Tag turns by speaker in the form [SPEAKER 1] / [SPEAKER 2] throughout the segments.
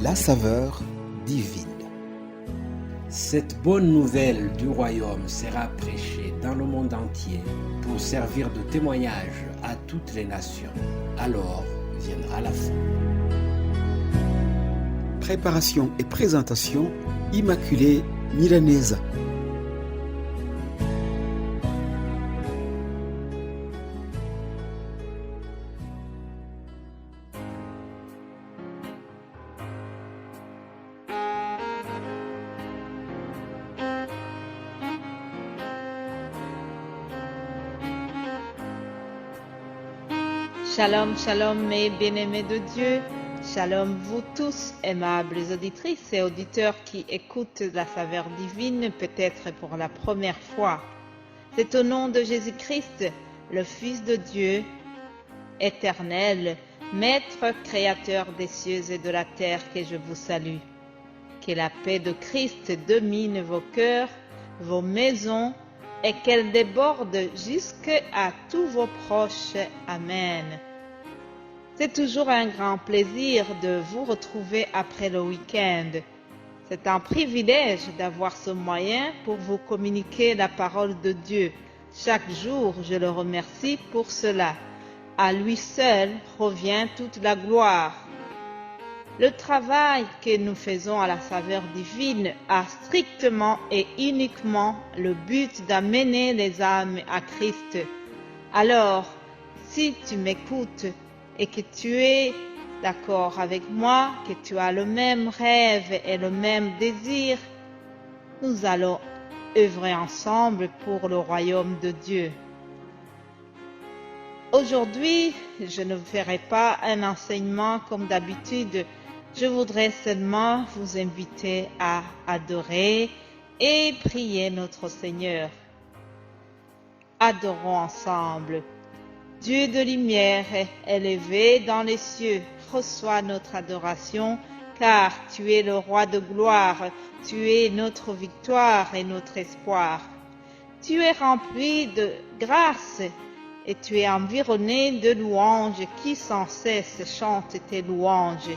[SPEAKER 1] la saveur divine.
[SPEAKER 2] Cette bonne nouvelle du royaume sera prêchée dans le monde entier pour servir de témoignage à toutes les nations. Alors viendra la fin.
[SPEAKER 1] Préparation et présentation, Immaculée Milanesa.
[SPEAKER 3] Shalom, shalom mes bien-aimés de Dieu. Shalom vous tous, aimables auditrices et auditeurs qui écoutent la saveur divine peut-être pour la première fois. C'est au nom de Jésus-Christ, le Fils de Dieu, éternel, Maître créateur des cieux et de la terre que je vous salue. Que la paix de Christ domine vos cœurs, vos maisons, et qu'elle déborde jusqu'à tous vos proches. Amen. C'est toujours un grand plaisir de vous retrouver après le week-end. C'est un privilège d'avoir ce moyen pour vous communiquer la parole de Dieu. Chaque jour, je le remercie pour cela. À lui seul revient toute la gloire. Le travail que nous faisons à la saveur divine a strictement et uniquement le but d'amener les âmes à Christ. Alors, si tu m'écoutes et que tu es d'accord avec moi, que tu as le même rêve et le même désir, nous allons œuvrer ensemble pour le royaume de Dieu. Aujourd'hui, je ne ferai pas un enseignement comme d'habitude. Je voudrais seulement vous inviter à adorer et prier notre Seigneur. Adorons ensemble. Dieu de lumière, élevé dans les cieux, reçois notre adoration, car tu es le roi de gloire, tu es notre victoire et notre espoir. Tu es rempli de grâce et tu es environné de louanges qui sans cesse chantent tes louanges.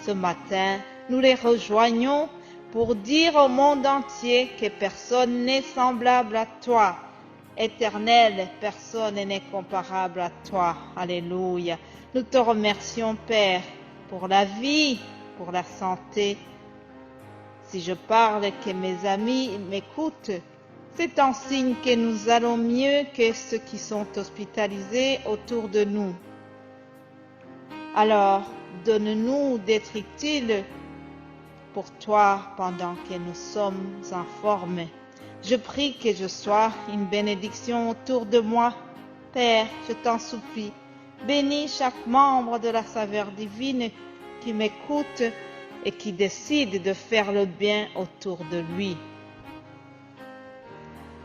[SPEAKER 3] Ce matin, nous les rejoignons pour dire au monde entier que personne n'est semblable à toi. Éternel, personne n'est comparable à toi. Alléluia. Nous te remercions, Père, pour la vie, pour la santé. Si je parle, que mes amis m'écoutent, c'est un signe que nous allons mieux que ceux qui sont hospitalisés autour de nous. Alors, donne-nous d'être utiles pour toi pendant que nous sommes en forme. Je prie que je sois une bénédiction autour de moi. Père, je t'en supplie, bénis chaque membre de la saveur divine qui m'écoute et qui décide de faire le bien autour de lui.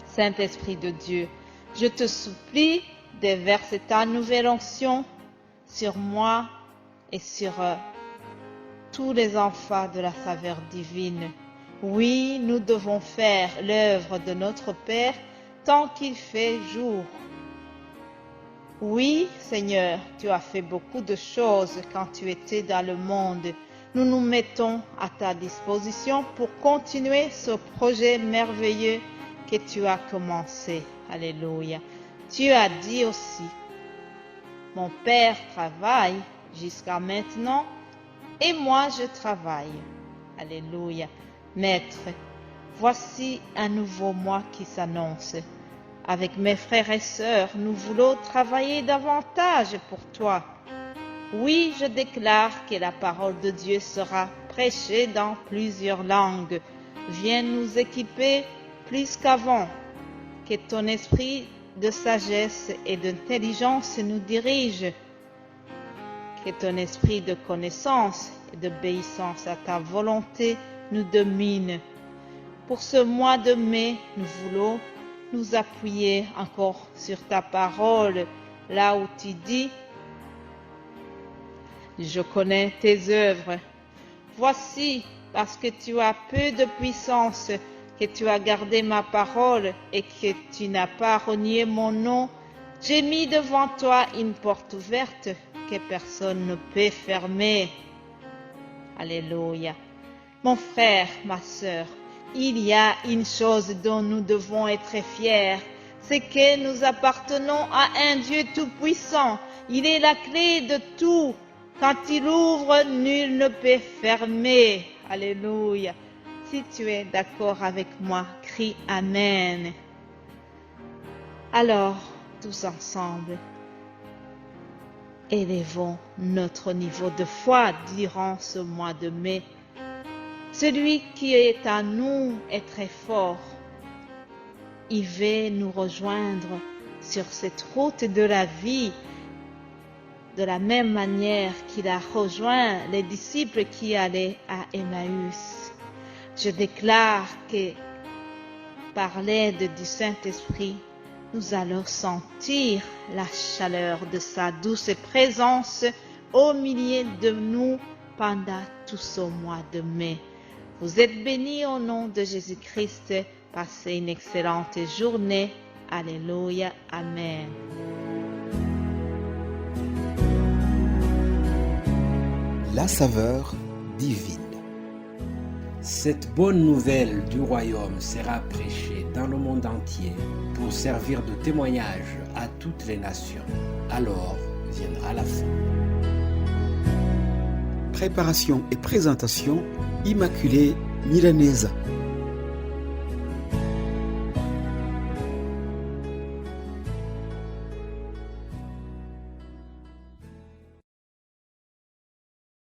[SPEAKER 3] Saint-Esprit de Dieu, je te supplie de verser ta nouvelle onction sur moi et sur tous les enfants de la saveur divine. Oui, nous devons faire l'œuvre de notre Père tant qu'il fait jour. Oui, Seigneur, tu as fait beaucoup de choses quand tu étais dans le monde. Nous nous mettons à ta disposition pour continuer ce projet merveilleux que tu as commencé. Alléluia. Tu as dit aussi, mon Père travaille jusqu'à maintenant et moi je travaille. Alléluia. Maître, voici un nouveau mois qui s'annonce. Avec mes frères et sœurs, nous voulons travailler davantage pour toi. Oui, je déclare que la parole de Dieu sera prêchée dans plusieurs langues. Viens nous équiper plus qu'avant. Que ton esprit de sagesse et d'intelligence nous dirige. Que ton esprit de connaissance et d'obéissance à ta volonté nous domine. Pour ce mois de mai, nous voulons nous appuyer encore sur ta parole, là où tu dis « Je connais tes œuvres. Voici, parce que tu as peu de puissance, que tu as gardé ma parole et que tu n'as pas renié mon nom, j'ai mis devant toi une porte ouverte que personne ne peut fermer. Alléluia. Mon frère, ma sœur, il y a une chose dont nous devons être fiers, c'est que nous appartenons à un Dieu tout-puissant. Il est la clé de tout. Quand il ouvre, nul ne peut fermer. Alléluia. Si tu es d'accord avec moi, crie Amen. Alors, tous ensemble, élevons notre niveau de foi durant ce mois de mai. Celui qui est à nous est très fort. Il veut nous rejoindre sur cette route de la vie de la même manière qu'il a rejoint les disciples qui allaient à Emmaüs. Je déclare que par l'aide du Saint-Esprit, nous allons sentir la chaleur de sa douce présence au milieu de nous pendant tout ce mois de mai. Vous êtes bénis au nom de Jésus-Christ. Passez une excellente journée. Alléluia. Amen.
[SPEAKER 1] La saveur divine.
[SPEAKER 2] Cette bonne nouvelle du royaume sera prêchée dans le monde entier pour servir de témoignage à toutes les nations. Alors viendra la fin.
[SPEAKER 1] Préparation et présentation, Immaculée Milanesa.